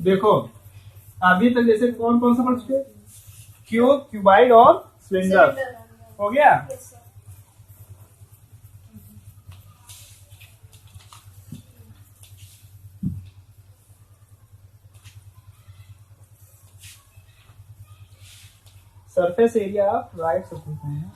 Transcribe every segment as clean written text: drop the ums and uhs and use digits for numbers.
देखो अभी तक जैसे कौन कौन सा पढ़ चुके, क्यूब, क्यूबाइड और सिलेंडर हो गया। सरफेस एरिया आप राइट से पूछते हैं।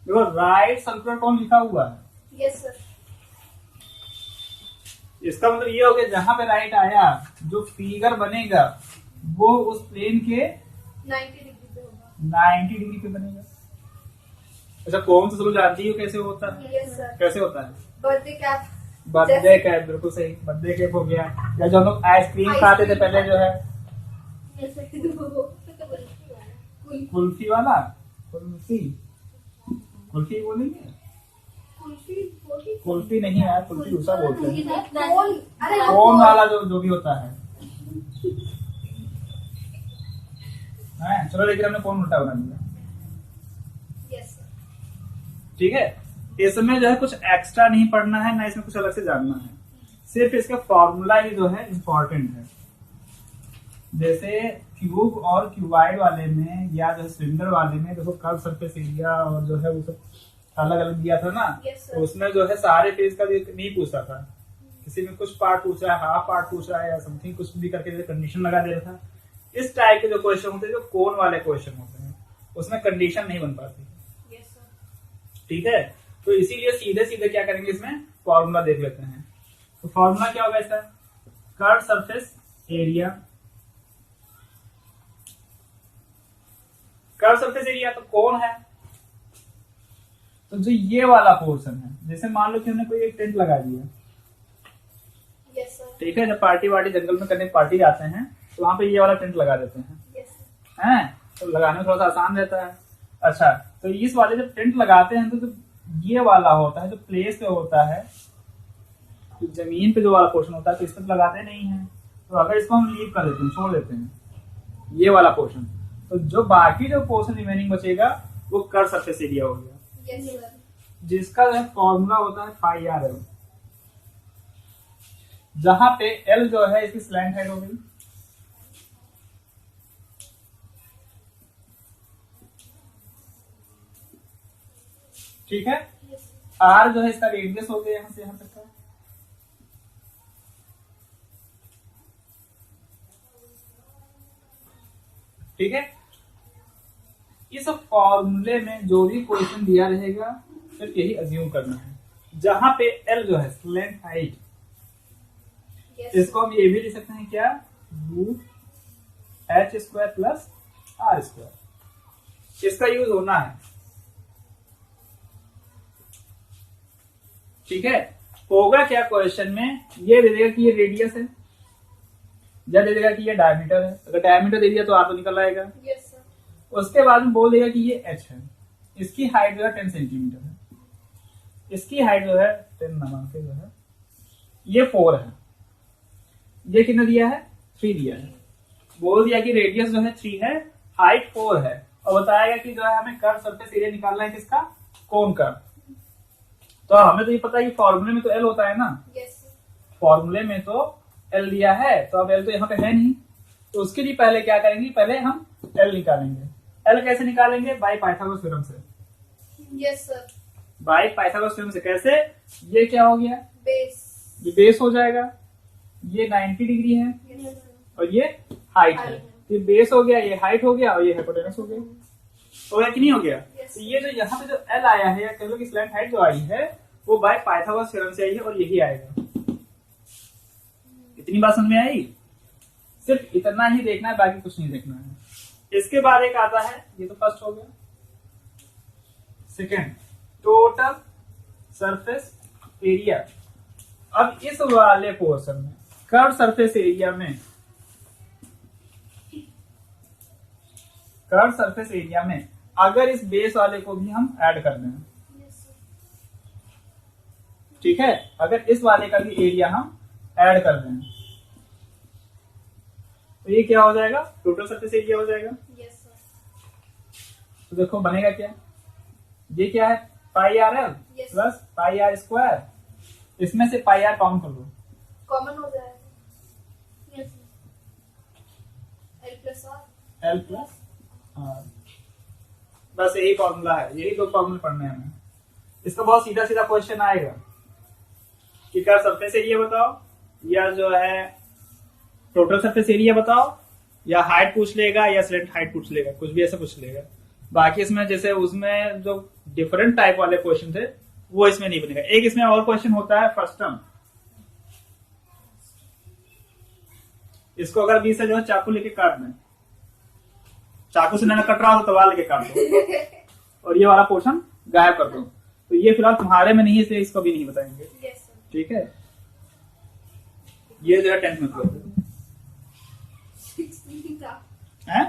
देखो राइट सर्कुलर कौन लिखा हुआ है। Yes sir. इसका मतलब ये हो गया जहां पे राइट आया जो फिगर बनेगा वो उस प्लेन के 90 डिग्री पे होगा। 90 डिग्री पे बनेगा। अच्छा कौन सा सलूट जानती हो कैसे होता है? Yes sir. कैसे होता है? Birthday cap. बर्थडे कैप, बिल्कुल सही, बर्थडे कैप हो गया। या जो हम लोग आइसक्रीम खाते थे पहले जो है कुल्फी वाला, कुल्फी, कुल्फी बोलेंगे, कुल्फी नहीं यार, कुल्फी दूसरा बोलते हैं, कोन वाला जो भी होता है। चलो लेकिन हमने कोन उल्टा बना दिया। ठीक है, इसमें जो है कुछ एक्स्ट्रा नहीं पढ़ना है, ना इसमें कुछ अलग से जानना है, सिर्फ इसका फॉर्मूला ही जो है इम्पोर्टेंट है। जैसे क्यूब और क्यूबाइड वाले में या जो सिलेंडर वाले में देखो कर्व सरफेस एरिया और जो है वो सब अलग अलग दिया था ना। तो उसमें जो है सारे फेज का नहीं पूछता था, किसी में कुछ पार्ट पूछ रहा है, हाफ पार्ट पूछ रहा है या समथिंग कुछ भी करके कंडीशन लगा दे रहा था। इस टाइप के जो क्वेश्चन होते हैं, जो कोन वाले क्वेश्चन होते हैं, उसमें कंडीशन नहीं बन पाती। ठीक है, तो इसीलिए सीधे सीधे क्या करेंगे, इसमें फॉर्मूला देख लेते हैं। तो फॉर्मूला क्या होगा इसका, curve surface area. Curve surface area तो कौन है, तो जो ये वाला पोर्शन है, जैसे मान लो कि हमने कोई एक टेंट लगा दिया। Yes sir. ठीक है, जब पार्टी वार्टी जंगल में करने पार्टी जाते हैं तो वहां पे ये वाला टेंट लगा देते हैं। यस हैं, तो लगाने में थोड़ा सा आसान रहता है। अच्छा, तो इस वाले जब टेंट लगाते हैं तो जो ये वाला होता है, जो प्लेस पे होता है, तो जमीन पे जो वाला पोर्शन होता है, तो इस पर लगाते नहीं है। तो अगर इसको हम लीव कर देते हैं, छोड़ देते हैं ये वाला पोर्शन, तो जो बाकी जो पोर्शन रिमेनिंग बचेगा वो कर्व सरफेस एरिया हो गया। Yes sir. जिसका जो फॉर्मूला होता है पाई आर एल, जहां पे एल जो है इसकी स्लैंट हाइट हो गई। ठीक है, आर जो है इसका रेडियस हो गया यहां से यहां तक का। ठीक है, इस फॉर्मूले में जो भी क्वेश्चन दिया रहेगा सिर्फ यही अज्यूम करना है। जहां पे एल जो है स्लैंट हाइट, इसको हम ये भी लिख सकते हैं क्या, root H square plus R square, इसका यूज होना है। ठीक है, होगा क्या क्वेश्चन में, ये दे देगा कि ये रेडियस है, या दे देगा कि ये डायमीटर है। अगर डायमीटर दे दिया तो आर तो निकल आएगा। Yes sir. उसके बाद में बोल देगा कि ये एच है, इसकी हाइट जो है 10 सेंटीमीटर है, इसकी हाइट जो है 10 मान के जो है ये 4 है, ये कितना दिया है 3 दिया है। बोल दिया कि रेडियस जो है 3 है, हाइट 4 है, और बताएगा कि जो है हमें कर्व सरफेस एरिया निकालना है किसका, कोन का। तो हमें तो ये पता है कि फॉर्मूले में तो एल होता है ना। Yes sir. फॉर्मूले में तो एल दिया है, तो अब एल तो यहाँ पे है नहीं, तो उसके लिए पहले क्या करेंगे, पहले हम एल निकालेंगे। एल कैसे निकालेंगे, बाय पाइथागोरस थ्योरम से। Yes sir. By Pythagoras theorem से कैसे, ये क्या हो गया, बेस। ये बेस हो जाएगा, ये 90 डिग्री है यस सर। और ये हाइट है, तो ये बेस हो गया, ये हाइट हो गया और ये हाइपोटेनस हो गया। हो गया कि नहीं हो गया। Yes. तो ये जो यहाँ पे जो एल आया है, या कह लो कि स्लैंट हाइट जो आई है वो बाय पाइथागोरस थ्योरम से आई है, और यही आएगा। इतनी बात समझ में आई, सिर्फ इतना ही देखना है, बाकी कुछ नहीं देखना है। इसके बाद एक आता है, ये तो फर्स्ट हो गया। Second, total surface area. अब इस वाले पोर्शन में कर्व सरफेस एरिया में, कर्व सरफेस एरिया में अगर इस बेस वाले को भी हम ऐड कर दें, ठीक है, अगर इस वाले का भी एरिया हम ऐड कर दें तो ये क्या हो जाएगा, टोटल सरफेस एरिया हो जाएगा। Yes sir. तो देखो बनेगा क्या, ये क्या है pi R L Yes. Plus pi R square, इसमें से पाई आर काउंट कर लो, कॉमन हो जाएगा। Yes L plus R. L plus R, बस यही फॉर्मूला है, यही दो फॉर्मूले पढ़ने हैं हमें। इसका बहुत सीधा सीधा क्वेश्चन आएगा कि क्या सरफेस एरिया बताओ, या जो है टोटल सरफेस एरिया बताओ, या हाइट पूछ लेगा, या स्लैंट हाइट पूछ लेगा, कुछ भी ऐसा पूछ लेगा। बाकी इसमें जैसे उसमें जो डिफरेंट टाइप वाले क्वेश्चन थे वो इसमें नहीं बनेगा। एक इसमें और क्वेश्चन होता है फर्स्ट टर्म, इसको अगर बीच से जो है चाकू लेके काट दें, चाकू से ना कट रहा हो तो तलवार लेके काट दो और ये वाला पोर्शन गायब कर दो। तो ये फिलहाल तुम्हारे में नहीं है, इसलिए इसको भी नहीं बताएंगे। Yes sir. ठीक है, ये जो है 10th में कर 6 नहीं था हैं?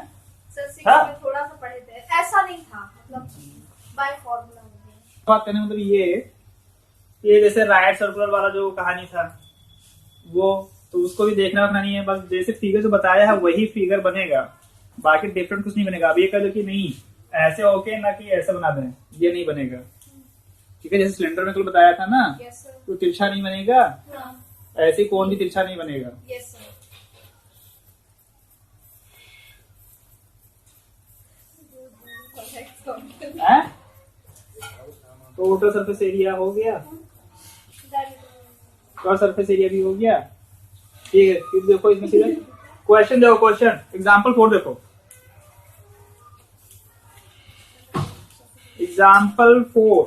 सर, 6 हाँ। में थोड़ा सा पढ़े थे, ऐसा नहीं था, मतलब बाय फॉर्मूला हो गया। बात करने मतलब ये जैसे राइट सर्कुलर वाला जो कहानी था वो, तो उसको भी देखना रखना नहीं है, बस जैसे फिगर जो बताया है वही फिगर बनेगा, बाकी डिफरेंट कुछ नहीं बनेगा। अब ये कह दो कि नहीं ऐसे ओके ना कि ऐसे बना दें, ये नहीं बनेगा। ठीक है, जैसे सिलेंडर में कुल बताया था ना, यस सर। तो तिरछा नहीं बनेगा, हाँ। ऐसे कौन भी तिरछा नहीं बनेगा। Yes sir. हैं? टोटल सरफेस एरिया हो गया और सरफेस एरिया भी हो गया। ठीक है, फिर देखो इसमें सीधे क्वेश्चन देखो, क्वेश्चन एग्जाम्पल 4 देखो, example 4,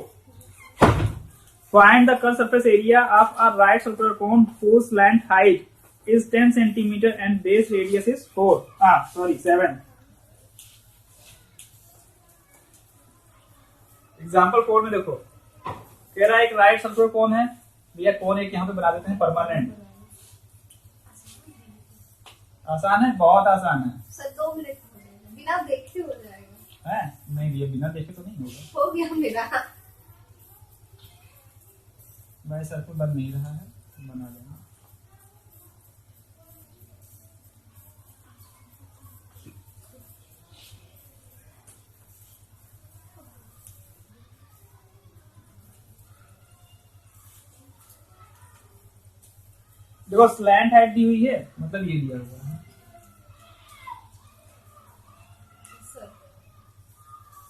find the curve surface area of a right circular cone whose length height is 10 centimeter and base radius is 7। Example 4 में देखो कह रहा है एक राइट सर्कुलर कोन है भैया, कोन एक यहाँ पे बना देते हैं परमानेंट। आसान है, बहुत आसान है। सर 2 मिनट हो जाएगा, बिना देखे हो जाएगा। है नहीं भैया, बिना देखे तो नहीं होगा। हो गया मेरा। भाई सर्कुल बन नहीं रहा है, बना देना। देखो स्लैंट हाइट दी हुई है, मतलब ये दिया हुआ है। सर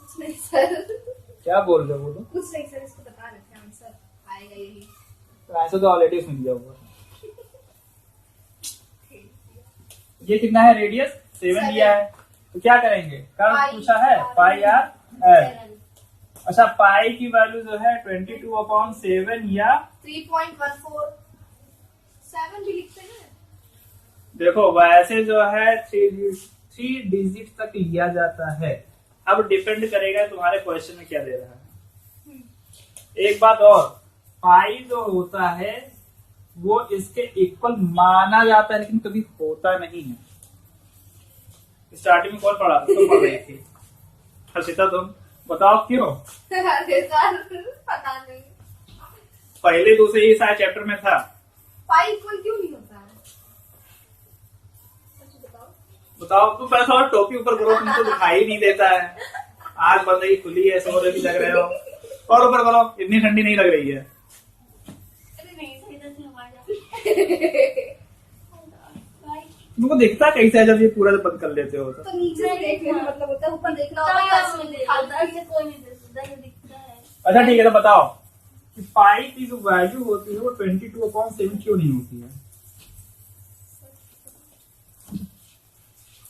कुछ नहीं सर, क्या बोल रहे हो, बोलो। कुछ नहीं सर, इसको बता देते हैं आंसर आएगा यही। तो ऐसे तो ऑलरेडी उसमें दिया हुआ है। ठीक। ये कितना है, रेडियस 7 दिया है, तो क्या करेंगे, कर्व पूछा है पाई आर एल। अच्छा, पाई की वैल्यू जो है 22/7 या 3.147 भी लिखते हैं। देखो वैसे जो है 3 डिजिट तक लिया जाता है। अब डिपेंड करेगा तुम्हारे क्वेश्चन में क्या दे रहा है। एक बात और, पाई जो होता है वो इसके इक्वल माना जाता है, लेकिन कभी होता नहीं है। स्टार्टिंग में कौन पढ़ा था, तुम पढ़ रही थी हर्षिता, तुम बताओ क्यों। अरे सर पता नहीं, पहले दूसरे ही शायद चैप्टर में था। पाई इक्वल क्यों नहीं होता है, सच बताओ। बताओ, तुम पैसा और टोपी ऊपर करो, तुमको दिखाई नहीं देता है। आज बंदगी खुली है, सो भी लग रहे हो, और ऊपर करो, इतनी ठंडी नहीं लग रही है। अरे नहीं सही से हमारा तुमको दिखता कैसा है जब ये पूरा बंद कर लेते हो तो नीचे से देखने का मतलब होता है, ऊपर देखना होता है। कोई नहीं दिखता है। अच्छा ठीक है, तो बताओ कि पाई की जो वैल्यू होती है वो 22/7 क्यों नहीं होती है।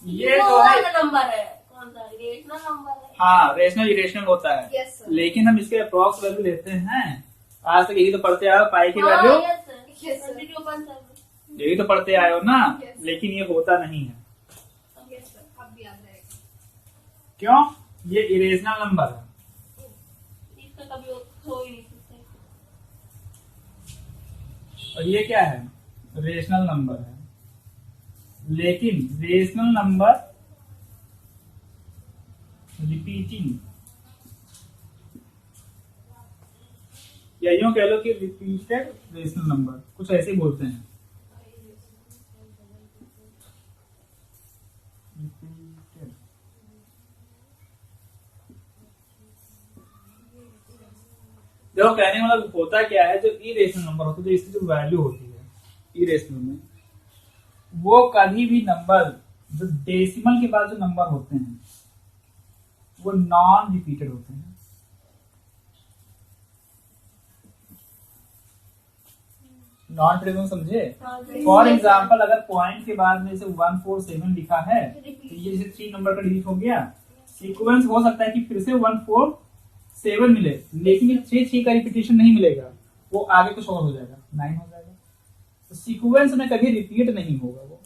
ये जो है नंबर है, कौन सा रेशनल नंबर है। हाँ, रेशनल इरेशनल होता है। Yes, sir. लेकिन हम इसके अप्रॉक्स वैल्यू लेते हैं। आज तक यही तो पढ़ते आए हो, पाई की वैल्यू Yes, sir. यही तो पढ़ते आए हो ना। Yes. लेकिन ये होता नहीं है, Yes, sir. अब भी याद रहेगा। क्यों, ये इरेशनल नंबर है। इसका कभी हो ही नहीं सकता। और ये क्या है, रेशनल नंबर है। लेकिन रेशनल नंबर रिपीटिंग, या यूं कह लो कि रिपीटेड रेशनल नंबर, कुछ ऐसे ही बोलते हैं। Repeated। देखो कहने वाला होता क्या है, जो इरेशनल नंबर होता है, जो इसकी जो वैल्यू होती है इरेशनल में, वो कभी भी नंबर जो डेसिमल के बाद जो नंबर होते हैं वो नॉन रिपीटेड होते हैं। नॉन रिपीटेड समझे? फॉर एग्जाम्पल अगर पॉइंट के बाद में जैसे 147 लिखा है तो ये जैसे 3 नंबर का डिलीट हो गया, सीक्वेंस हो सकता है कि फिर से 147 मिले, लेकिन ये 3 का रिपीटेशन नहीं मिलेगा, वो आगे कुछ और हो जाएगा, 9 हो जाएगा। तो सीक्वेंस में कभी रिपीट नहीं होगा। वो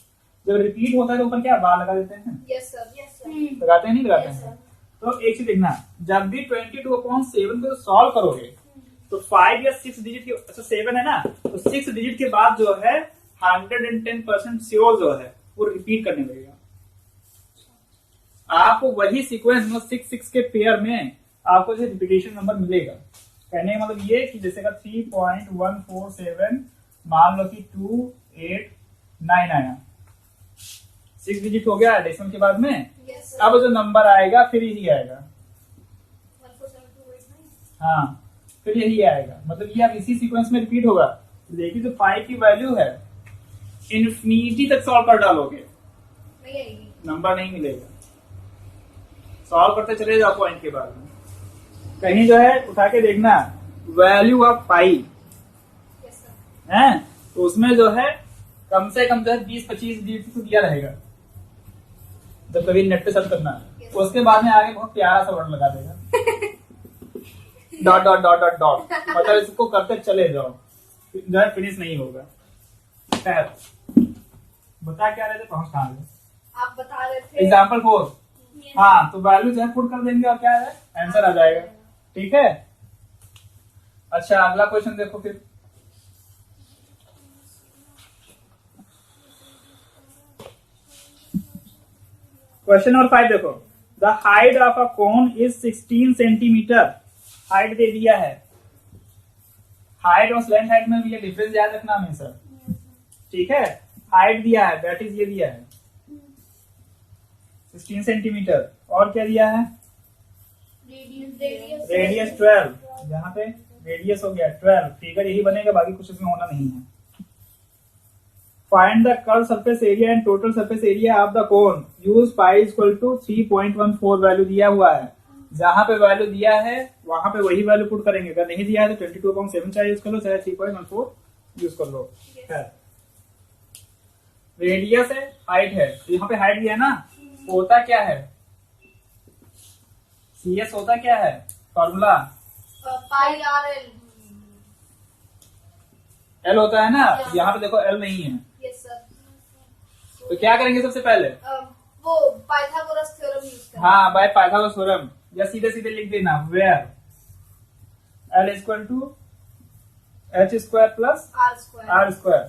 जब रिपीट होता है तो ऊपर क्या बार लगा देते हैं? Yes sir, yes sir. लगाते हैं नहीं लगाते Yes, हैं? तो एक चीज देखना, जब भी 22/7 को सॉल्व करोगे तो 5 या 6 डिजिट के, अच्छा 7 है ना, तो 6 डिजिट के बाद जो है 110% श्योर जो है वो रिपीट करने लगेगा। आपको वही सीक्वेंस मतलब 6 के पेयर में आपको जो रिपीटेशन नंबर मिलेगा। कहने का मतलब ये कि जैसे का 3.147 मान लो कि 289 आया, 6 डिजिट हो गया डेसिमल के बाद में। यस अब जो नंबर आएगा फिर यही आएगा, 14729। हाँ फिर यही आएगा, मतलब ये अब इसी सीक्वेंस में रिपीट होगा। लेकिन जो 5 की वैल्यू है इन्फिनिटी तक सॉल्व कर डालोगे, नहीं आएगी। नंबर नहीं मिलेगा। सॉल्व करते चले जाओ पॉइंट के बाद में, कहीं जो है उठा के देखना वैल्यू ऑफ 5 यस सर। है, तो उसमें जो है कम से कम जो है 20-25 डिजिट तो दिया रहेगा जब कभी नेट पे सर्च करना है। Yes. उसके बाद में आगे बहुत प्यारा सा वर्ड लगा देगा dot dot dot dot dot, मतलब इसको करते चले जाओ, जो है फिनिश नहीं होगा। खैर बता क्या रहे थे, पहुंच कहाँ गए? आप बता रहे थे एग्जाम्पल 4। हाँ तो वैल्यू जो है पुट कर देंगे और क्या है आंसर आ जाएगा। ठीक है, अच्छा अगला क्वेश्चन देखो फिर। क्वेश्चन नंबर 5 देखो, the height of a cone is 16 centimetre. Height दे दिया है, हाइट और स्लैंट हाइट में भी ये डिफरेंस याद रखना हमेशा। ठीक है, हाइट दिया है दैट इज ये दिया है 16 सेंटीमीटर, और क्या दिया है रेडियस 12, यहाँ पे रेडियस हो गया 12, फिगर यही बनेगा, बाकी कुछ इसमें होना नहीं है। Find the curve surface area and total surface area of the cone, use pi equal to 3.14 value दिया हुआ है। जहां पे वैल्यू दिया है वहां पे वही वैल्यू पुट करेंगे, अगर नहीं दिया है तो 22.7 चाहे यूज कर लो, चाहे 3.14 यूज कर लो। रेडियस है, हाइट है, तो यहाँ पे हाइट दिया है ना, होता क्या है CS होता क्या है फॉर्मूला, पाई आर एल। L होता है ना, यहाँ पे देखो L नहीं है, यस सर। तो क्या करेंगे सबसे पहले, वो पाइथागोरस थ्योरम यूज करें। हाँ बाय पाइथागोरस थ्योरम, या सीधे सीधे लिख देना where L equal to H² plus R square R²।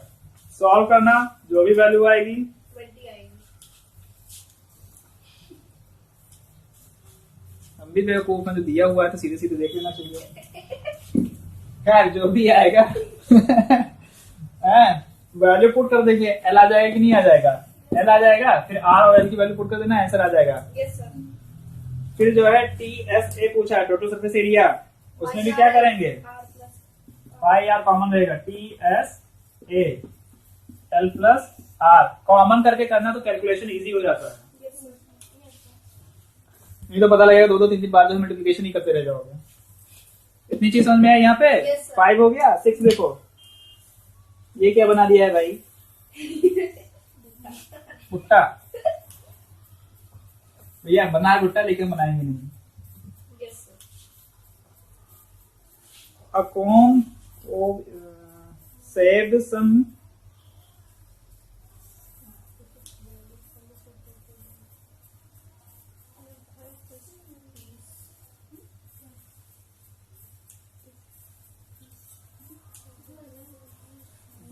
Solve करना, जो भी वैल्यू आएगी 20 आएगी। हम भी बेवकूफ में जो दिया हुआ है तो सीधे सीधे देख लेना चाहिए। खैर जो भी आएगा वैल्यू पुट कर देंगे, L आ जाएगा कि नहीं आ जाएगा, L आ जाएगा, फिर R और L की वैल्यू पुट कर देना, आंसर आ जाएगा। Yes sir. फिर जो है TSA पूछा है टोटल सरफेस एरिया, उसमें भी क्या करेंगे R plus pi R common रहेगा, TSA L plus R common करके करना तो कैलकुलेशन इजी हो जाता है, यस सर। नहीं तो पता लगेगा 2-3 बार जो मल्टीप्लिकेशन ही करते रह जाओगे। इतनी चीज समझ में आई यहाँ पे। Yes, sir. 5 हो गया, 6 देखो ये क्या बना दिया है भाई, भुट्टा। भैया बना है भुट्टा लेकिन बनाएंगे नहीं। Yes sir. A comb saved some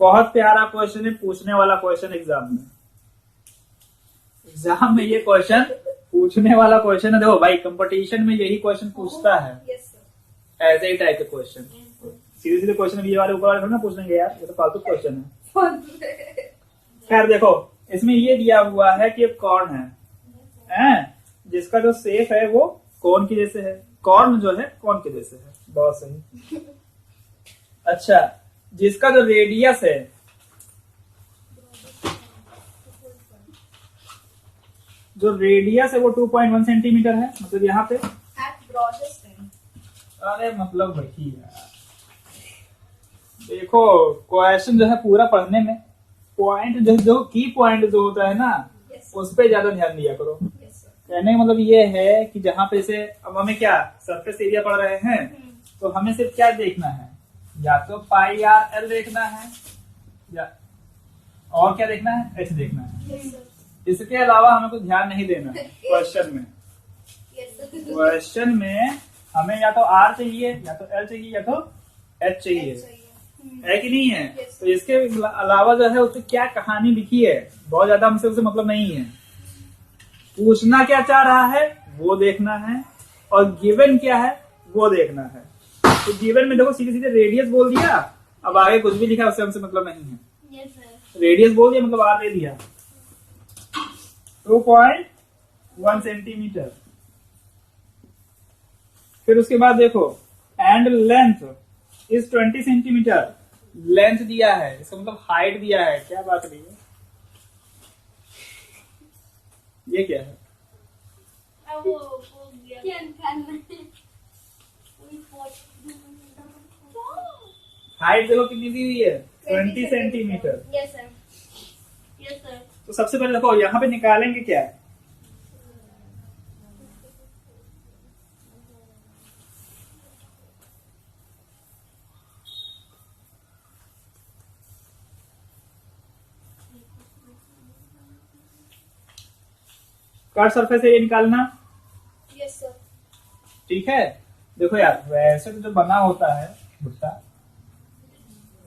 बहुत प्यारा क्वेश्चन है, पूछने वाला क्वेश्चन एग्जाम में। एग्जाम में ये क्वेश्चन पूछने वाला क्वेश्चन है। देखो भाई कंपटीशन में यही क्वेश्चन पूछता है, यस सर। ऐसे ही टाइप के क्वेश्चन। सीधे सीधे क्वेश्चन ये वाले ऊपर वाले थोड़ी ना पूछ लेंगे यार, ये तो फालतू क्वेश्चन है। खैर देखो, इसमें ये दिया हुआ है कि कौन है जिसका जो शेप है वो कौन के जैसे है, कौन जो है कौन के जैसे है, बहुत सही। अच्छा, जिसका जो रेडियस है वो 2.1 सेंटीमीटर है, मतलब यहाँ पे At broadest end. अरे मतलब वही यार, देखो क्वेश्चन जो है पूरा पढ़ने में पॉइंट जो की पॉइंट जो होता है ना Yes. उस पे ज्यादा ध्यान दिया करो। Yes, sir. कहने का मतलब ये है कि जहाँ पे से अब हमें क्या सरफेस एरिया पढ़ रहे हैं तो हमें सिर्फ क्या देखना है, या तो पाई आर एल देखना है या और क्या देखना है, एच देखना है। Yes, sir. इसके अलावा हमें कुछ ध्यान नहीं देना है क्वेश्चन में। Yes, sir. क्वेश्चन में हमें या तो आर चाहिए या तो एल चाहिए या तो एच चाहिए, है कि नहीं है। Yes. तो इसके अलावा जो है उससे क्या कहानी लिखी है बहुत ज्यादा हमसे उसे मतलब नहीं है, पूछना क्या चाह रहा है वो देखना है और गिवन क्या है वो देखना है। तो गिवन में देखो सीधे सीधे रेडियस बोल दिया, अब आगे कुछ भी लिखा उससे हमसे मतलब नहीं है। Yes sir. रेडियस बोल दिया मतलब आर दे दिया 2.1 सेंटीमीटर। फिर उसके बाद देखो and length is 20 centimetre, length दिया है, इसका मतलब हाइट दिया है। क्या बात रही है, ये क्या है? अब वो गया क्या निकालना है? कोई हाइट देखो कितनी दी हुई है 20 centimetre. Yes, sir. Yes sir. तो सबसे पहले देखो यहाँ पे निकालेंगे क्या, कट सरफेस एरिया निकालना, Yes, sir. ठीक है। देखो यार वैसे तो जो बना होता है भुट्टा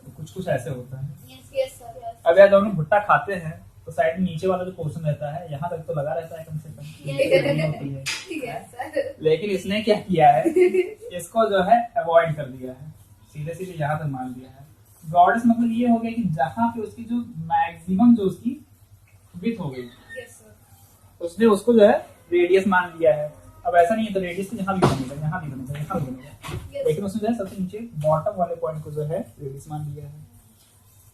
तो कुछ ऐसे होता है। Yes, sir. Yes. अब यार जब हम भुट्टा खाते हैं तो साइड में नीचे वाला जो पोर्शन रहता है यहाँ तक तो लगा रहता है कम से कम, Yes. नहीं होती है। Yes, sir. लेकिन इसने क्या किया है, इसको जो है अवॉइड कर दिया है, सीधे सीधे यहाँ तक मान लिया है। ब्रॉडेस्ट मतलब ये हो गया कि जहाँ पे उसकी जो मैक्सिमम जो उसकी विड्थ हो गई Yes, sir. उसने उसको जो है रेडियस मान लिया है। अब ऐसा नहीं है तो रेडियस तो यहाँ भी बनेगा, यहाँ भी बनेगा, यहाँ भी बनेगा, Yes. लेकिन उसने जो है सबसे नीचे बॉटम वाले पॉइंट को जो है रेडियस मान लिया है।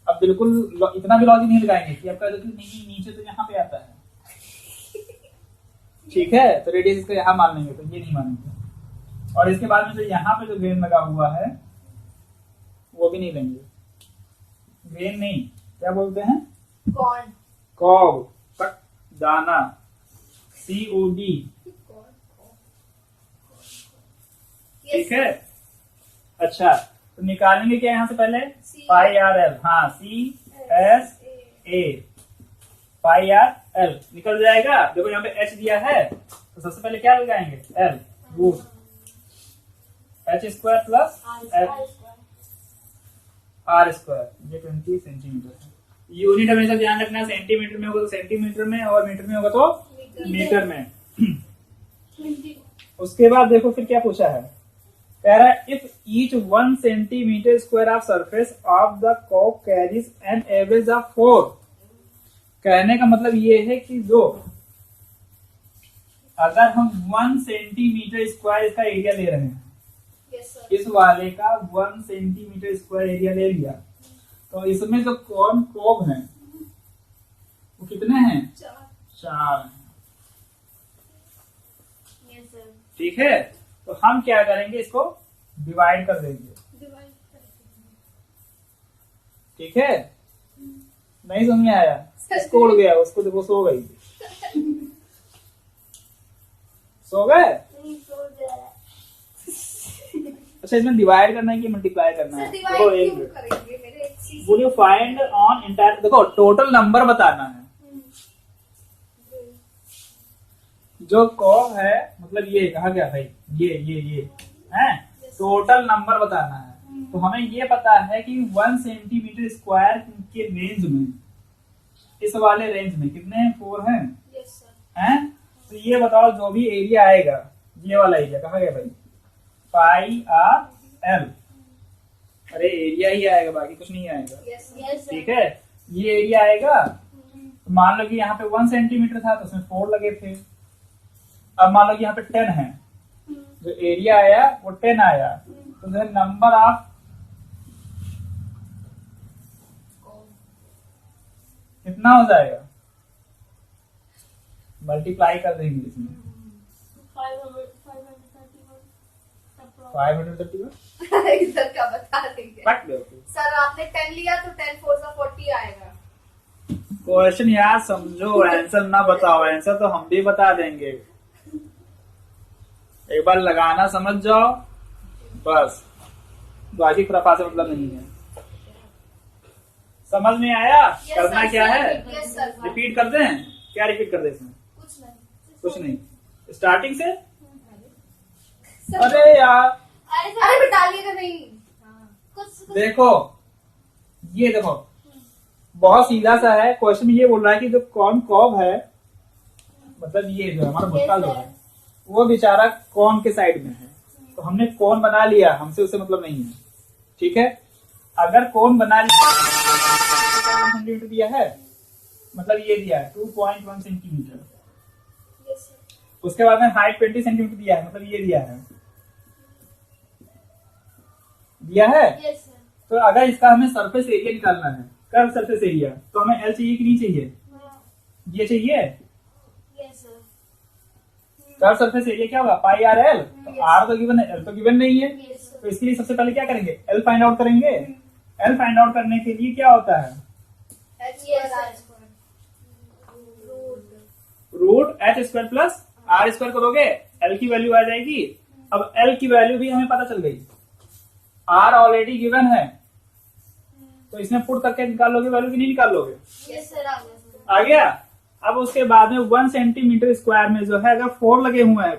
अब बिल्कुल इतना भी लॉजिक नहीं लगाएंगे कि आपका देखिए नहीं नीचे तो यहाँ पे आता है, ठीक है, तो रेडियस इसका यहाँ मान लेंगे, तो ये नहीं मानेंगे। और इसके बाद में जो यहाँ पे जो ग्रेन लगा हुआ है वो भी नहीं लेंगे, ग्रेन नहीं, क्या बोलते हैं, Corn. कॉब, दाना, COD, Corn. Yes, ठीक है। अच्छा तो निकालेंगे क्या यहाँ से पहले, C. पाई आर एल, हाँ CSA पाई आर एल निकल जाएगा। देखो यहाँ पे H दिया है तो सबसे पहले क्या लगाएंगे, L root H square plus R square, ये 20 सेंटीमीटर है। यूनिट हमेशा ध्यान रखना, सेंटीमीटर में होगा तो सेंटीमीटर में और मीटर में होगा तो मीटर में। उसके बाद देखो फिर क्या पूछा है, कह रहा है if each 1 centimetre square of surface of the cock carries an average of 4। कहने का मतलब ये है कि जो अगर हम 1 सेंटीमीटर स्क्वायर इसका एरिया ले रहे हैं, Yes, sir. इस वाले का 1 सेंटीमीटर स्क्वायर एरिया ले लिया, तो इसमें जो कौन कोब है वो कितने हैं, 4 हैं, यस सर। ठीक है। तो हम क्या करेंगे, इसको डिवाइड कर देंगे, Divide करेंगे. ठीक है। नहीं समझ में आया, इसको उड़ गया, उसको देखो सो गई, सो गए। नहीं तो जा रहा है। अच्छा इसमें डिवाइड करना है कि मल्टीप्लाई करना Sir, है, divide देखो एक क्यों करेंगे मेरे एक चीज. Would you find on entire, देखो टोटल नंबर बताना है, जो कॉब है मतलब ये कहा गया भाई, ये है टोटल नंबर बताना है। तो हमें ये पता है कि 1 सेंटीमीटर स्क्वायर के रेंज में, इस वाले रेंज में कितने हैं, 4 हैं, Yes, sir. हैं। तो ये बताओ जो भी एरिया आएगा, ये वाला एरिया कहा गया भाई, पाई आर एल, अरे एरिया ही आएगा, बाकी कुछ नहीं आएगा। Yes Yes, sir. ठीक है, ये एरिया आएगा। तो मान लो कि यहाँ पे 1 सेंटीमीटर था तो उसमें 4 लगे थे। अब मान लो कि यहाँ पे 10 है, जो एरिया आया वो 10 आया, तो नंबर ऑफ कितना हो जाएगा, मल्टीप्लाई कर देंगे इसमें। 531 इधर का बता देंगे कट दो। सर। आपने 10 लिया तो 10 4 सा 40 आएगा। क्वेश्चन यार समझो, आंसर ना बताओ, आंसर तो हम भी बता देंगे। एक बार लगाना समझ जाओ बस, बाकी प्रफा से मतलब नहीं है। समझ में आया? Yes, करना sir, क्या sir. है, Yes, sir. रिपीट कर दें? क्या रिपीट कर दें इसमें? कुछ नहीं कुछ नहीं, स्टार्टिंग से। सर, अरे यार अरे अरे सर, बिटालिएगा नहीं। कुछ देखो, ये देखो बहुत सीधा सा है क्वेश्चन में। ये बोल रहा है कि जो कौन कॉब है, मतलब ये जो हमारा भुट्टा जो है वो बेचारा कौन के साइड में है, तो हमने कौन बना लिया, हमसे उससे मतलब नहीं है। ठीक है, अगर कौन बना लिया सेंटीमीटर दिया है, मतलब ये दिया है 2.1 सेंटीमीटर, यस सर। उसके बाद में हाइट 20 सेंटीमीटर दिया है, मतलब ये दिया है। Yes, sir. तो अगर इसका हमें सरफेस एरिया निकालना है, कर्व सरफेस एरिया, तो हमें एल चाहिए कि नहीं चाहिए? ये चाहिए। Yes, sir. Curve surface area क्या होगा, पाई आर एल। तो आर तो गिवन है, एल तो गिवन नहीं है, Yes, sir. तो इसके लिए सबसे पहले क्या करेंगे, एल फाइंड आउट करेंगे। एल फाइंड आउट करने के लिए क्या होता है, H2 root H square plus R square करोगे, एल की वैल्यू आ जाएगी। अब एल की वैल्यू भी हमें पता चल गई, आर ऑलरेडी गिवन है, तो इसमें पुट करके निकाल लोगे वैल्यू की नहीं निकाल लोगे? Yes, sir. आ गया, sir. आ गया। अब उसके बाद में 1 सेंटीमीटर स्क्वायर में जो है अगर 4 लगे हुए हैं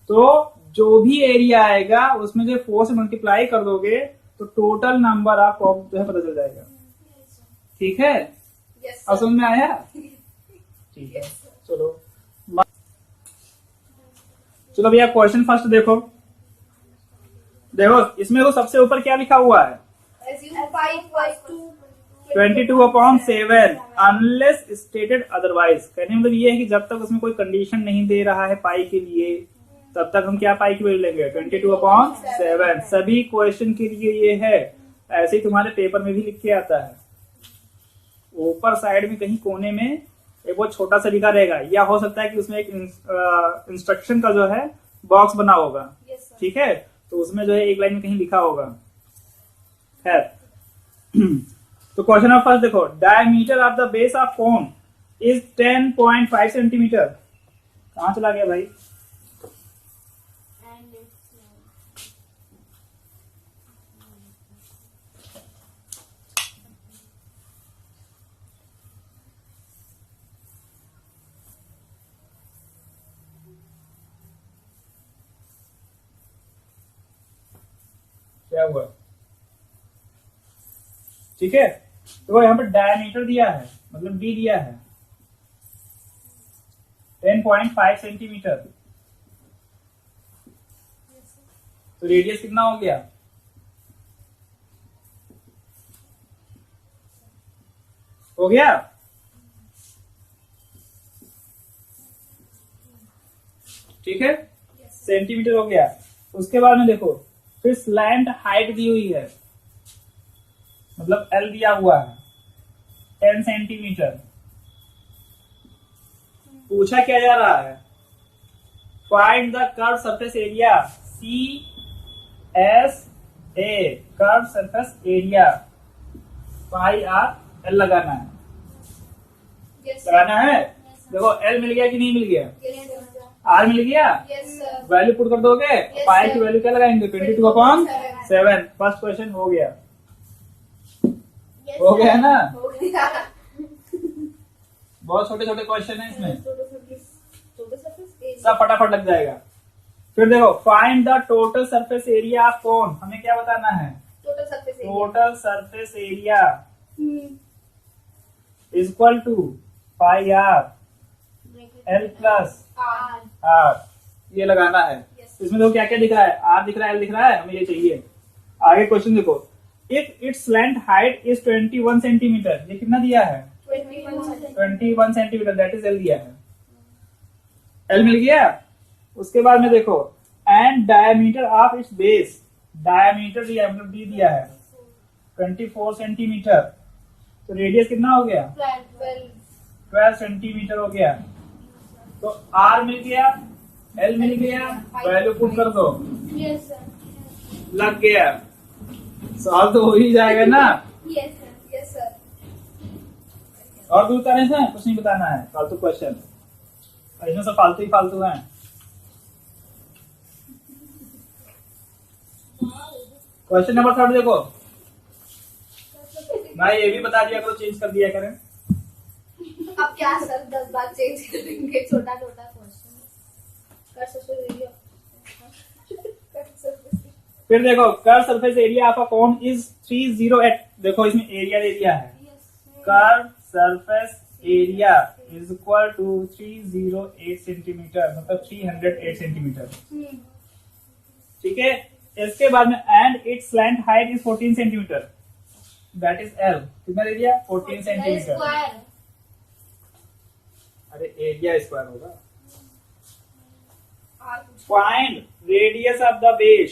तो जो भी एरिया आएगा उसमें जो 4 से मल्टीप्लाई कर दोगे तो टोटल नंबर ऑफ कॉब जो है पता चल जाएगा। ठीक है, यस अब समझ में आया? ठीक है, चलो चलो भैया क्वेश्चन फर्स्ट देखो। देखो इसमें वो सबसे ऊपर क्या लिखा हुआ है, assume pi equals to 22/7 unless stated otherwise. कहने मतलब ये है कि जब तक उसमें कोई कंडीशन नहीं दे रहा है पाई के लिए, तब तक हम क्या पाई की वैल्यू लेंगे, 22/7। सभी क्वेश्चन के लिए ये है, ऐसे ही तुम्हारे पेपर में भी लिख के आता है। ऊपर साइड में कहीं कोने में एक बहुत छोटा सा लिखा रहेगा, या हो सकता है कि उसमें एक इंस्ट्रक्शन का जो है बॉक्स बना होगा। Yes sir. ठीक है, तो उसमें जो है एक लाइन में कहीं लिखा होगा। खैर तो क्वेश्चन नंबर फर्स्ट देखो, diameter of the base of cone is 10.5 centimetre. कहां चला गया भाई? And it's क्या हुआ? ठीक है, तो यहाँ पर डायमीटर दिया है, मतलब डी दिया है 10.5 सेंटीमीटर। तो रेडियस कितना हो गया? हो गया? ठीक है, सेंटीमीटर हो गया। उसके बाद में देखो फिर स्लैंट हाइट दी हुई है, मतलब एल दिया हुआ है 10 सेंटीमीटर। पूछा क्या जा रहा है, find the curve surface area C S A, curve surface area pi R L लगाना है। यस लगाना है। देखो एल मिल गया कि नहीं मिल गया, आर मिल गया, यस सर। वैल्यू पुट कर दोगे, Yes, पाई sir. की वैल्यू क्या लगाएंगे, 22/7। फर्स्ट क्वेश्चन हो गया, yes, हो गया sir. ना? हो गया। बहुत छोटे छोटे क्वेश्चन है इसमें, टोटल सरफेस एरिया सब फटाफट लग जाएगा। फिर देखो find the total surface area of cone, हमें क्या बताना है, total surface area total surface area equal to pi R L plus R. R, ये लगाना है। Yes. इसमें देखो क्या क्या दिख रहा है, आर दिख रहा है, एल दिख रहा है, हमें ये चाहिए। आगे क्वेश्चन देखो, if it's length height is 21 centimetre, ये कितना दिया है? 21 सेंटीमीटर, दैट इज एल दिया है, एल मिल गया। उसके बाद में देखो, and diameter of its base, diameter दिया है, मतलब डी दिया है 24 सेंटीमीटर, तो रेडियस कितना हो गया? 12 सेंटीमीटर हो गया। तो आर मिल गया, एल मिल गया, वैल्यू पुट कर दो, Yes, sir. लग गया, सॉल्व तो हो ही जाएगा ना। Yes, sir. Yes, sir. और दूर करने से कुछ नहीं बताना है, फालतू क्वेश्चन, इसमें सब फालतू ही फालतू है। क्वेश्चन नंबर 3 देखो भाई, ये भी बता दिया करो, चेंज कर दिया करें। अब क्या सर 10 बार चेंज करेंगे? छोटा छोटा क्वेश्चन कर सकते हो। फिर देखो, curve surface area of a cone is 308, देखो इसमें एरिया दे दिया है, curve surface area is equal to 308 centimetre, मतलब 308 सेंटीमीटर, ठीक है। इसके बाद में and its length height is 14 centimetre, that is L, कितना दे दिया? 14 सेंटीमीटर। Square. अरे एरिया स्क्वायर होगा। Find radius of the base,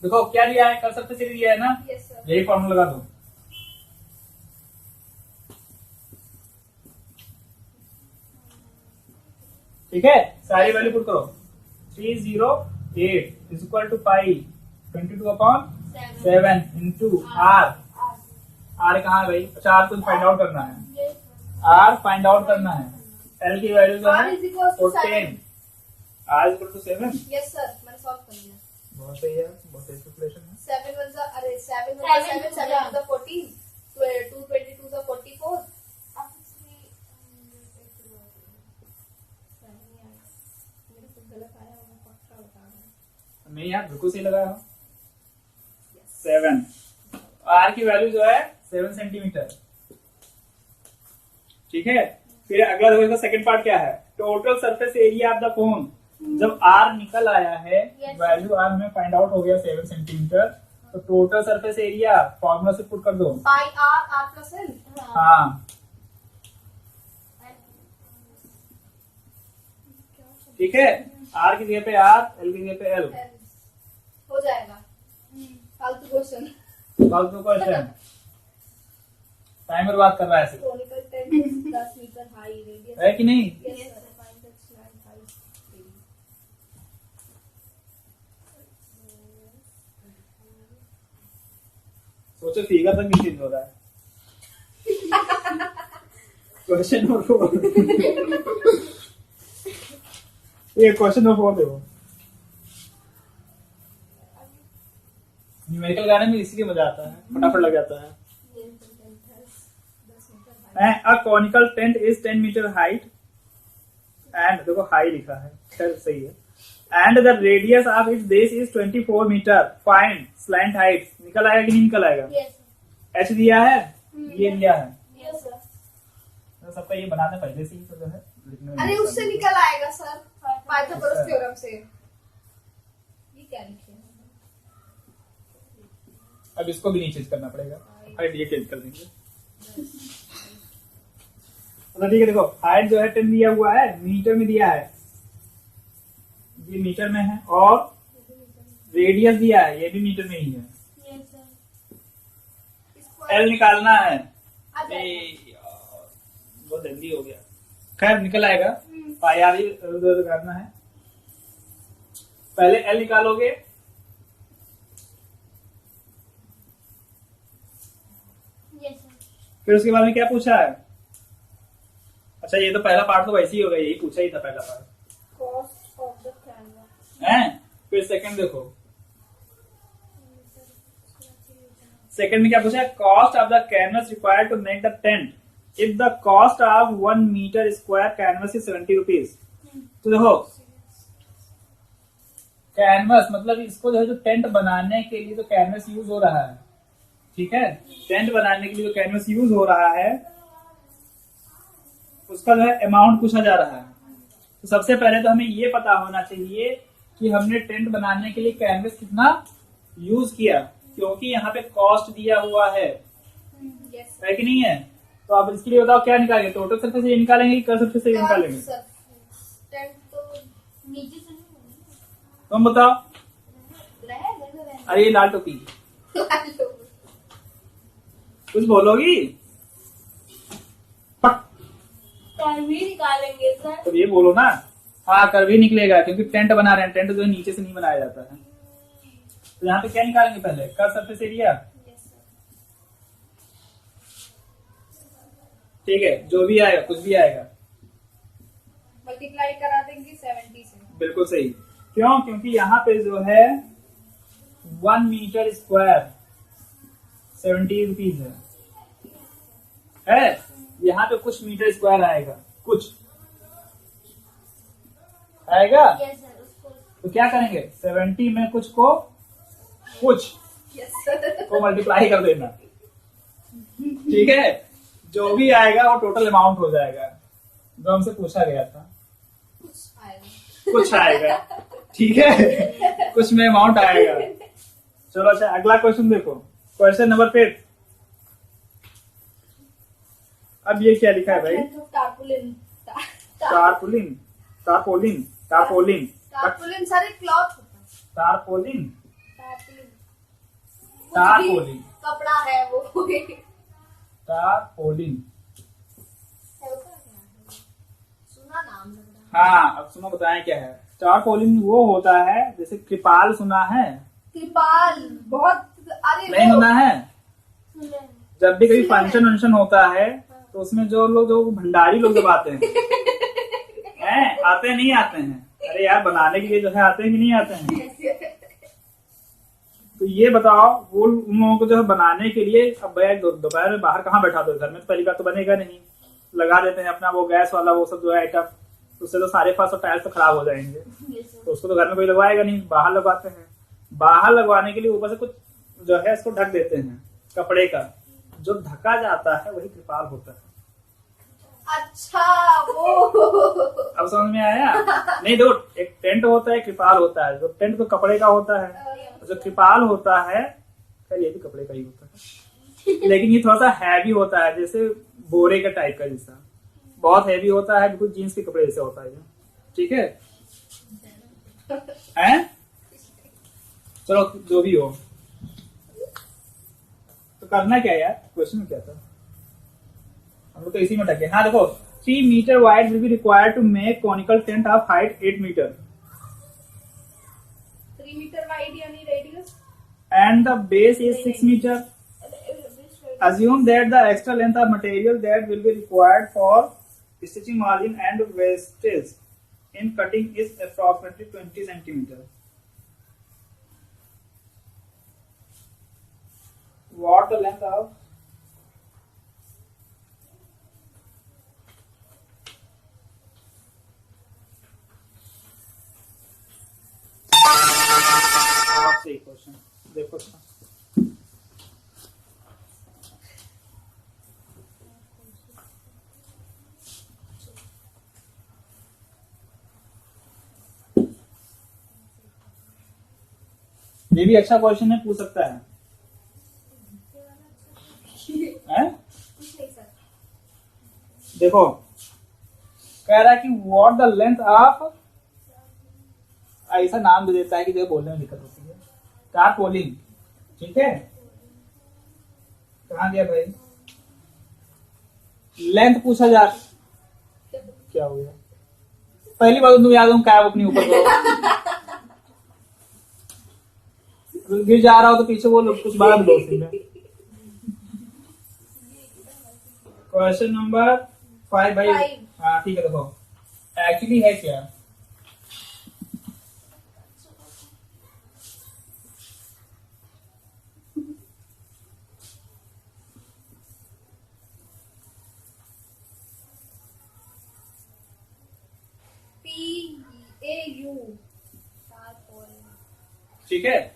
देखो क्या दिया है, कर्व सरफेस एरिया दिया है ना, यस सर। यही फॉर्मूला लगा दो। ठीक है, सारी वैल्यू पुट करो, 308 is equal to pi 22/7 into R, R कहाँ है भाई? अच्छा, आर को फाइंड आउट करना है, Yes, आर फाइंड आउट करना है, एल की वैल्यू जो R है is equal to 14, R is equal to 7, yes sir, मैंने सॉल्व कर लिया। बहुत सही है, बहुत सही कैलकुलेशन है। 7 1 जा, अरे 7 1 Seven 7 to 7 the- 2 the 14, 2 22 the 44। मेरे को गलत आया होगा, पक्का बता रहा नहीं यार, बिल्कुल सही लगाया हो। 7, आर की वैल्यू जो है 7 सेंटीमीटर, ठीक है। फिर अगला देखो, इसका सेकंड पार्ट क्या है, total surface area of the कोन, जब आर निकल आया है, Yes. वैल्यू आर में फाइंड आउट हो गया 7 सेंटीमीटर, तो टोटल सरफेस एरिया फॉर्मूला से पुट कर दो। पाई r प्लस एल। हाँ, ठीक है, आर की जगह पे आर, एल की जगह पे एल, हो जाएगा। फालतू क्वेश्चन। फालतू क्वेश्चन, टाइम बर्बाद कर रहा है सिर्फ, conical tent 10 metre high radius. है कि नहीं? Yes sir, find the slant height. सोचो फिगर तक नहीं चेंज हो रहा है। क्वेश्चन नंबर 4, ये क्वेश्चन नंबर 4 देखो, न्यूमेरिकल गाने में इसी के मजा आता है, फटाफट लग जाता है। A conical tent is 10 metre height, and देखो हाई लिखा है, खैर सही है, and the radius of its base is 24 metre, find slant height, निकल आएगा कि नहीं निकल आएगा? Yes, एच दिया है, ये दिया है, yes, sir. तो सबका ये बनाने पहले से ही तो जो है लिखने में अरे नहीं उससे निकल आएगा सर, पाइथागोरस थ्योरम से। ये क्या लिखे हैं? अब इसको भी नहीं चेंज करना पड़ेगा, हाइट ये चेंज कर देंगे। तो ठीक है, देखो हाइट जो है 10 दिया हुआ है, मीटर में दिया है, ये मीटर में है, और रेडियस दिया है, ये भी मीटर में ही है। Yes, sir. एल निकालना है, आ जाएगा। यार, बहुत जल्दी हो गया, खैर निकल आएगा, पाई आर ही उधर करना है, पहले एल निकालोगे, Yes, sir. फिर उसके बाद में क्या पूछा है? अच्छा, ये तो पहला पार्ट तो वैसे ही होगा, यही पूछा ही था पहला part, cost of the canvas. है। फिर सेकंड देखो, सेकंड में क्या पूछा है? Cost of the canvas required to make the tent, if the cost of 1 metre square canvas is 70 rupees. तो देखो, कैनवस मतलब इसको जो है, जो टेंट बनाने के लिए जो कैनवस यूज हो रहा है, ठीक है, टेंट बनाने के लिए जो कैनवस यूज हो रहा है, उसका जो है अमाउंट पूछा जा रहा है। तो सबसे पहले तो हमें ये पता होना चाहिए कि हमने टेंट बनाने के लिए कैनवस कितना यूज किया, क्योंकि यहाँ पे कॉस्ट दिया हुआ है यस कि नहीं है। तो आप इसके लिए बताओ क्या निकालेंगे, टोटल सरफेस एरिया निकालेंगे कि कर्व सरफेस एरिया निकालेंगे? टेंट तो नीचे से नहीं होगा। तुम बताओ। रहे अरे ये लाल टोपी कुछ बोलोगी? कर्व ही निकालेंगे सर। तो ये बोलो ना। हाँ कर्व ही निकलेगा, क्योंकि टेंट बना रहे हैं, टेंट जो है नीचे से नहीं बनाया जाता है। तो यहाँ पे क्या निकालेंगे पहले, कर्व सरफेस एरिया। ठीक है, जो भी आएगा कुछ भी आएगा मल्टीप्लाई करा देंगे 70 से। बिल्कुल सही। क्यों? क्योंकि यहाँ पे जो है 1 मीटर स्क्वायर 70 रुपीज है। यहाँ पे कुछ मीटर स्क्वायर आएगा, कुछ आएगा। यस सर, उसको तो क्या करेंगे, 70 में कुछ को कुछ यस सर। को मल्टीप्लाई कर देना। ठीक है, जो भी आएगा वो टोटल अमाउंट हो जाएगा जो हमसे पूछा गया था। कुछ आएगा, ठीक है, कुछ में अमाउंट आएगा। चलो अच्छा अगला क्वेश्चन देखो, क्वेश्चन नंबर 5। अब ये क्या लिखा है भाई? टारपुलिन टारपोलिन टारपोलिन टारपोलिन टारपुलिन सारे क्लॉथ होता है। टारपोलिन टारपुलिन टारपोलिन कपड़ा है वो टारपोलिन। सुना नाम लग रहा है। हाँ अब सुनो, बताएं क्या है। टारपोलिन वो होता है, जैसे कृपाल सुना है? कृपाल बहुत, अरे नहीं सुना है? सुना है। जब भी कभी फंक्शन वंक्शन होता है तो उसमें जो लोग, जो भंडारी लोग जब आते हैं आते हैं नहीं आते हैं? अरे यार बनाने के लिए जो है आते हैं कि नहीं आते हैं? तो ये बताओ, वो उन लोगों को जो है बनाने के लिए, अब भैया दोपहर में बाहर कहाँ बैठा दो, घर में तो पहली बात तो बनेगा नहीं, लगा देते हैं अपना वो गैस वाला वो सब जो है आइटम, उससे तो सारे फर्श और टाइल्स तो खराब हो जाएंगे। Yes sir. तो उसको तो घर में कोई लगवाएगा नहीं, बाहर लगवाते हैं। बाहर लगवाने के लिए ऊपर से कुछ जो है इसको ढक देते हैं कपड़े का, जो ढका जाता है वही कृपाल होता है। अच्छा वो अब समझ में आया? नहीं दो, एक टेंट होता है, कृपाल होता है। जो टेंट तो कपड़े का होता है, जो कृपाल होता है खैर ये भी कपड़े का ही होता है, लेकिन ये थोड़ा सा हैवी होता है, जैसे बोरे का टाइप का, जैसा बहुत हैवी होता है, बिल्कुल जीन्स के कपड़े जैसे होता है ये। ठीक है हैं? चलो जो भी हो, तो करना क्या यार, क्वेश्चन में क्या था? हम लोग तो इसी में टके। हाँ देखो, 3 metre wide will be required to make conical tent of height 8 metre 3 metre wide यानी radius and the base is 6 meter. Assume that the extra length of material that will be required for stitching margin and wastage in cutting is approximately 20 centimeter. What the length of सही question देखो। ये भी अच्छा question है, पूछ सकता है हैं? नहीं सर। देखो कह रहा है कि व्हाट द लेंथ ऑफ, ऐसा नाम दे देता है कि जो बोलने में दिक्कत होती है। टारपोलिन, ठीक है, कहाँ गया भाई? लेंथ पूछा जा, क्या हो गया? पहली बार तुम याद हो कैब अपनी ऊपर गिर जा रहा हो तो पीछे बोलो, कुछ बात बोल। क्वेश्चन नंबर 5 भाई। हाँ ठीक है, देखो एक्चुअली है क्या, PAU ठीक है,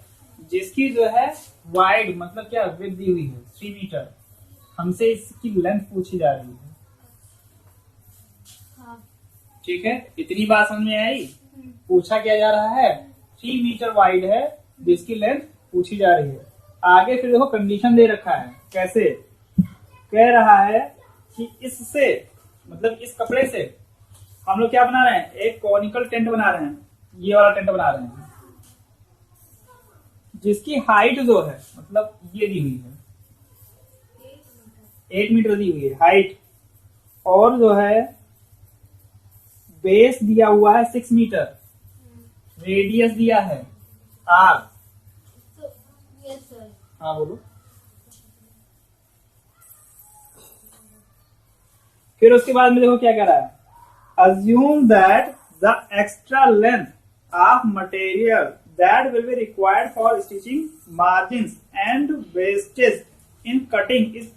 जिसकी जो है वाइड मतलब क्या विड्थ दी हुई है 3 मीटर, हमसे इसकी लेंथ पूछी जा रही है। ठीक है, इतनी बात समझ में आई। पूछा क्या जा रहा है, 3 मीटर वाइड है जिसकी लेंथ पूछी जा रही है। आगे फिर देखो कंडीशन दे रखा है, कैसे कह रहा है कि इससे मतलब इस कपड़े से हम लोग क्या बना रहे हैं, एक कॉनिकल टेंट बना रहे हैं, ये वाला टेंट बना रहे हैं, जिसकी हाइट जो है मतलब ये दी हुई है 8 मीटर दी हुई है हाइट, और जो है बेस दिया हुआ है 6 मीटर, रेडियस दिया है R। तो यस सर। हाँ बोलो। फिर उसके बाद में देखो क्या कह रहा है, assume that the extra length of material that will be required for stitching margins and wastage in cutting is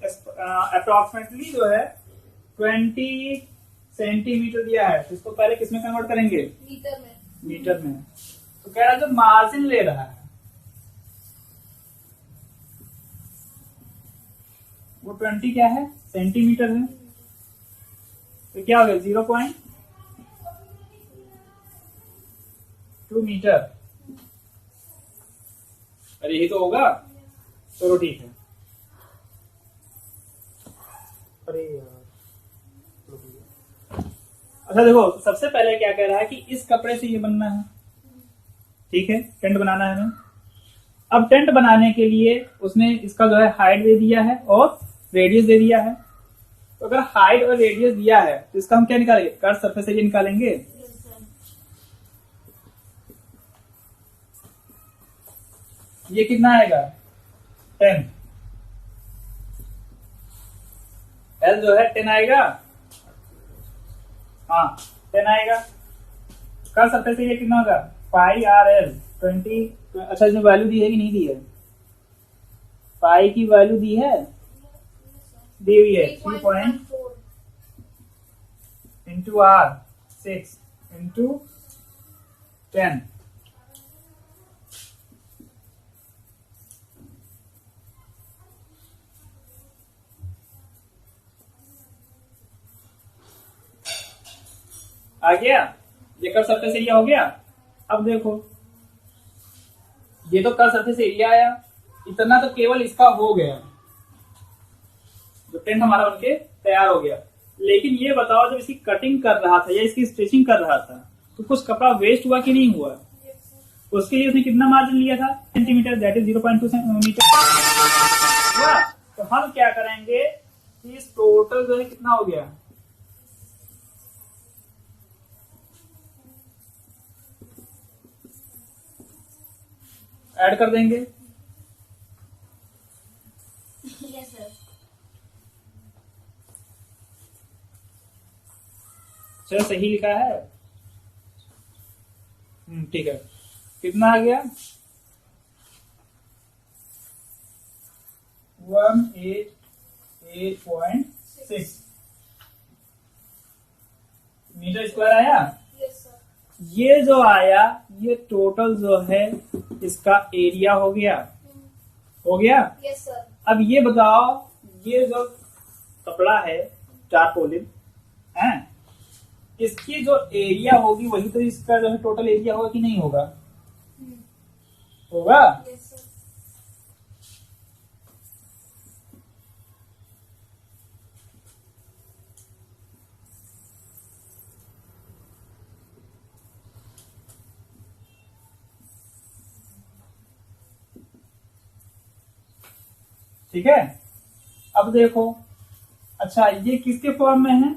approximately जो है 20 सेंटीमीटर दिया है। तो इसको पहले किसमें कन्वर्ट करेंगे, मीटर में। मीटर में। तो कह रहा है जो मार्जिन ले रहा है वो 20 क्या है, सेंटीमीटर है। तो क्या हो गया 0.2 मीटर। अरे यही तो होगा, चलो ठीक है। अरे यार, चलो ठीक है। अच्छा देखो, तो सबसे पहले क्या कह रहा है कि इस कपड़े से ये बनना है, ठीक है, टेंट बनाना है हमें। अब टेंट बनाने के लिए उसने इसका जो है हाइट दे दिया है और रेडियस दे दिया है। तो अगर हाइट और रेडियस दिया है तो इसका हम क्या निकालेंगे, कर्व सरफेस एरिया निकालेंगे। Yes sir. ये कितना आएगा 10, एल जो है 10 आएगा, हाँ 10 आएगा। कर्व सरफेस एरिया कितना होगा, पाई आर एल 20। अच्छा इसमें वैल्यू दी है कि नहीं दी है, पाई की वैल्यू दी है, दी हुई है 3 इंटू आर 6 इंटू 10। आ गया, ये कर्व सरफेस एरिया हो गया। अब देखो ये तो कर्व सरफेस एरिया आया, इतना तो केवल इसका हो गया, जो टेंट हमारा बनके तैयार हो गया। लेकिन ये बताओ जब इसकी कटिंग कर रहा था या इसकी स्टिचिंग कर रहा था तो कुछ कपड़ा वेस्ट हुआ कि नहीं हुआ, उसके लिए उसने कितना मार्जिन लिया था, सेंटीमीटर, दैट इज 0.2 मीटर हुआ। तो हम क्या करेंगे, इस टोटल जो है कितना हो गया, ऐड कर देंगे। Yes sir. चलो सही लिखा है, ठीक है। कितना आ गया 188.6 मीटर स्क्वायर आया। Yes sir. ये जो आया ये टोटल जो है इसका एरिया हो गया, हो गया। Yes sir. अब ये बताओ ये जो कपड़ा है टारपोलिन है, इसकी जो एरिया होगी वही तो इसका जो है टोटल एरिया होगा कि नहीं होगा, होगा। Yes sir. ठीक है। अब देखो, अच्छा ये किसके फॉर्म में है,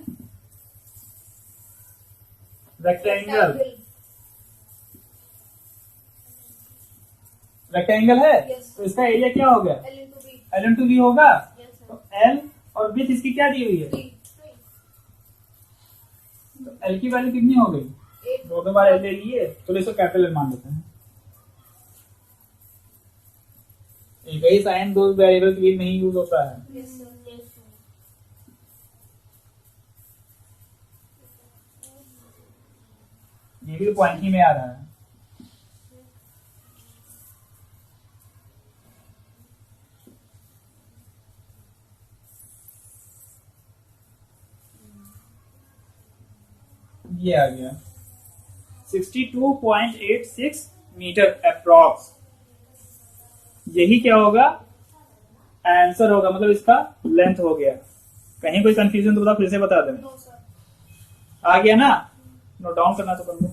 रेक्टेंगल, रेक्टेंगल है। Yes. तो इसका एरिया क्या हो गया, L into B. L into B होगा। Yes sir. तो एल और विथ इसकी क्या दी हुई है, 3. तो एल की वैल्यू कितनी हो गई, 8. दो बार एल ले लिए, तो इसको कैपिटल एल मान लेते हैं। एक ही साइन दो वेरिएबल के बीच नहीं यूज होता है। Yes sir. Yes sir. ये भी पॉइंट ही में आ रहा है। ये आ गया 62.86 मीटर अप्रॉक्स। यही क्या होगा, आंसर होगा, मतलब इसका लेंथ हो गया। कहीं कोई कंफ्यूजन तो बताओ, फिर से बता दें। No sir. आ गया ना, नोट डाउन करना तो कर लो।